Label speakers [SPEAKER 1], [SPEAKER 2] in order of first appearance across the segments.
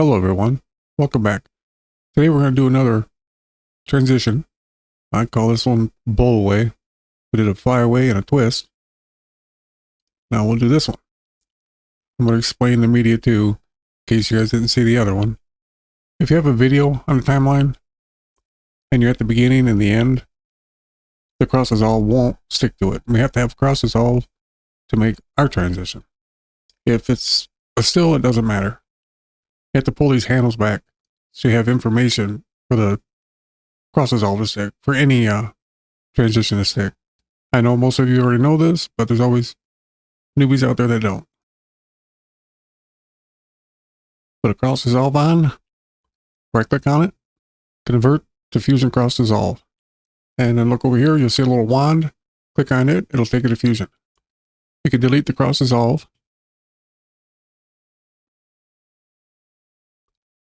[SPEAKER 1] Hello everyone, welcome back. Today we're going to do another transition. I call this one blow away. We did a fly away and a twist. Now we'll do this one. I'm going to explain the media too, in case you guys didn't see the other one. If you have a video on the timeline, and you're at the beginning and the end, the cross dissolve won't stick to it. We have to have cross dissolve to make our transition. If it's a still, it doesn't matter. You have to pull these handles back so you have information for the cross dissolve to stick, for any transition to stick. I know most of you already know this, but there's always newbies out there that don't. Put a cross dissolve on, right click on it, convert to Fusion Cross Dissolve. And then look over here, you'll see a little wand. Click on it, it'll take it to Fusion. You can delete the cross dissolve.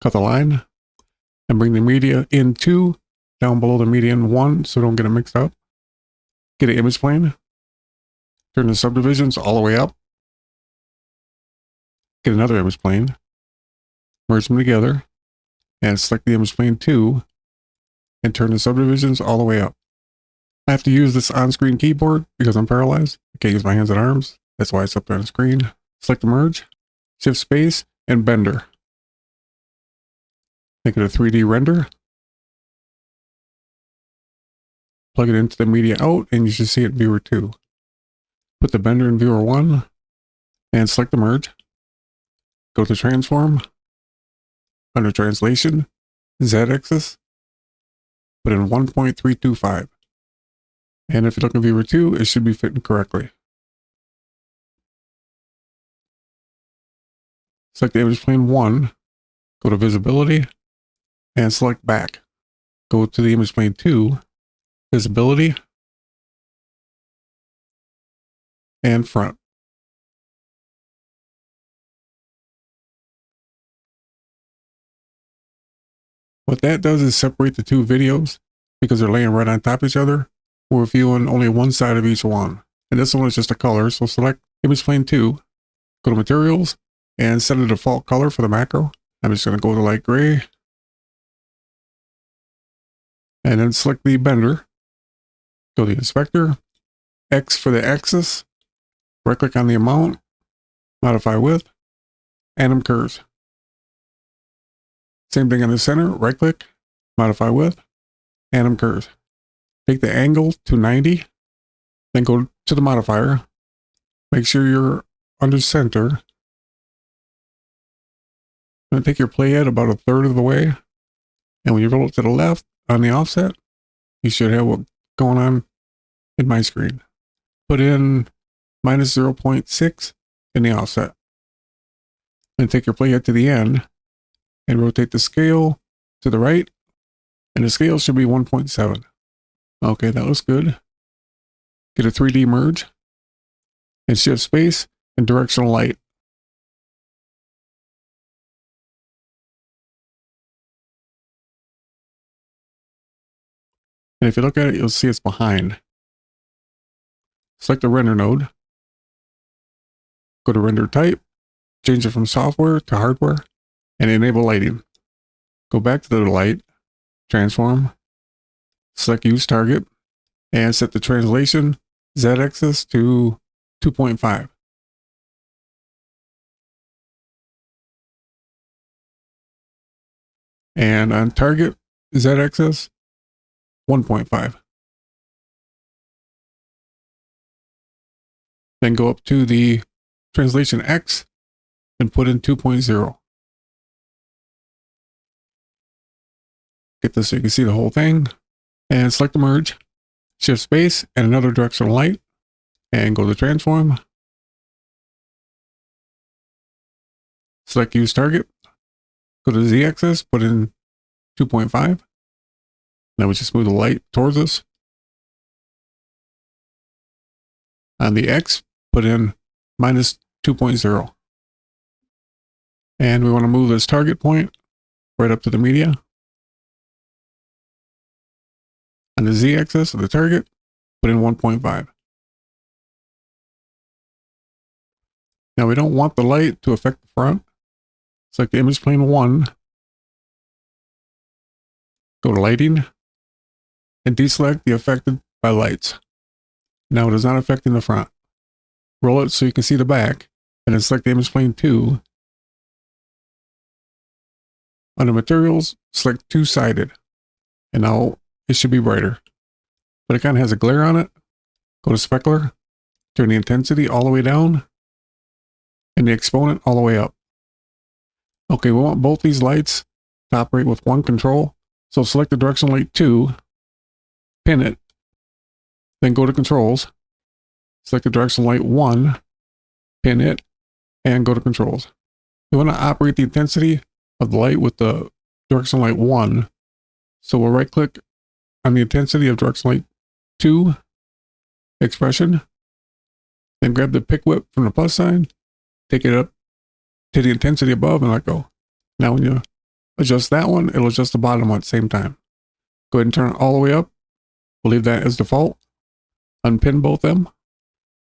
[SPEAKER 1] Cut the line and bring the media in 2 down below the media in 1 so don't get it mixed up. Get an image plane. Turn the subdivisions all the way up. Get another image plane. Merge them together and select the image plane 2 and turn the subdivisions all the way up. I have to use this on-screen keyboard because I'm paralyzed. I can't use my hands and arms. That's why it's up there on the screen. Select the merge, shift space, and bender. Make it a 3D render. Plug it into the media out and you should see it in viewer 2. Put the bender in viewer 1 and select the merge. Go to transform. Under translation, Z-axis. Put in 1.325. And if you look at viewer 2, it should be fitting correctly. Select the image plane 1. Go to visibility and select back. Go to the image plane 2, visibility, and front. What that does is separate the 2 videos because they're laying right on top of each other. We're viewing only one side of each one. And this one is just a color, so select image plane 2, go to materials, and set a default color for the macro. I'm just going to go to light gray. And then select the bender. Go to the inspector, X for the axis, right click on the amount, modify width, anim curves. Same thing on the center, right click, modify width, anim curves. Take the angle to 90, then go to the modifier. Make sure you're under center. Then take your playhead about 1/3 of the way. And when you roll it to the left on the offset, you should have what's going on in my screen. Put in minus 0.6 in the offset. Then take your playhead to the end and rotate the scale to the right. And the scale should be 1.7. Okay, that looks good. Get a 3D merge and shift space and directional light. And if you look at it, you'll see it's behind. Select the render node. Go to render type, change it from software to hardware, and enable lighting. Go back to the light, transform, select use target, and set the translation Z-axis to 2.5. And on target Z-axis, 1.5. Then go up to the translation X and put in 2.0. Get this so you can see the whole thing. And select the merge, shift space, and another directional light. And go to transform. Select use target. Go to the Z-axis, put in 2.5. Now we just move the light towards us. On the X, put in minus 2.0. And we want to move this target point right up to the media. On the Z-axis of the target, put in 1.5. Now we don't want the light to affect the front, Select the image plane 1. Go to lighting and deselect the affected by lights. Now it is not affecting the front. Roll it so you can see the back, and then select the image plane 2. Under materials, select two-sided, and now it should be brighter. But it kind of has a glare on it. Go to specular, turn the intensity all the way down, and the exponent all the way up. Okay, we want both these lights to operate with one control. So select the direction light 2, pin it, then go to controls, select the direction light 1, pin it, and go to controls. We want to operate the intensity of the light with the direction light 1. So we'll right click on the intensity of direction light 2, expression, then grab the pick whip from the plus sign, take it up to the intensity above and let go. Now when you adjust that one, it'll adjust the bottom one at the same time. Go ahead and turn it all the way up. We'll leave that as default. Unpin both of them.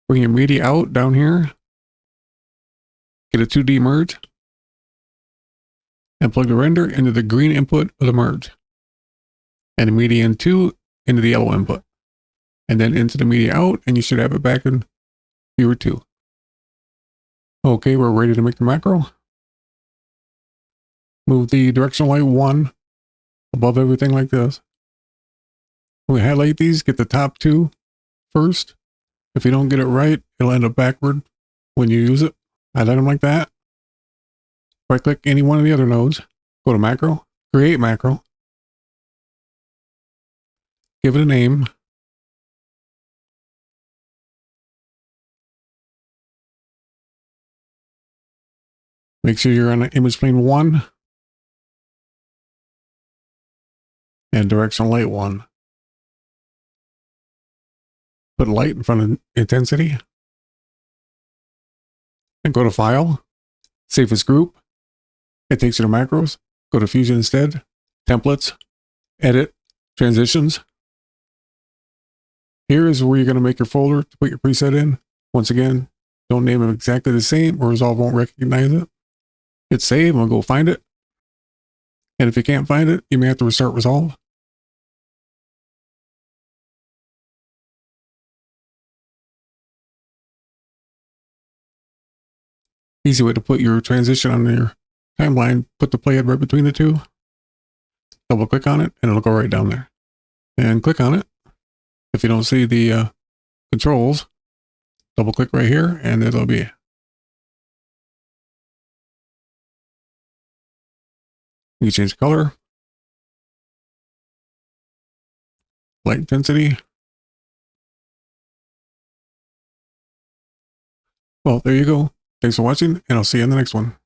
[SPEAKER 1] Bring your media out down here. Get a 2D merge. And plug the render into the green input of the merge. And the media in 2 into the yellow input. And then into the media out, and you should have it back in viewer 2. Okay, we're ready to make the macro. Move the directional light 1 above everything like this. When we highlight these, get the top 2 first. If you don't get it right, it'll end up backward when you use it. Highlight them like that. Right click any one of the other nodes. Go to macro, create macro. Give it a name. Make sure you're on the image plane 1 and directional light 1. Put light in front of intensity. And go to File, Save as Group. It takes you to macros. Go to Fusion instead. Templates, Edit, Transitions. Here is where you're going to make your folder to put your preset in. Once again, don't name them exactly the same or Resolve won't recognize it. Hit save and we'll go find it. And if you can't find it, you may have to restart Resolve. Easy way to put your transition on your timeline, put the playhead right between the two. Double click on it and it'll go right down there. And click on it. If you don't see the controls, double click right here and it'll be. You can change color, light intensity. Well, there you go. Thanks for watching, and I'll see you in the next one.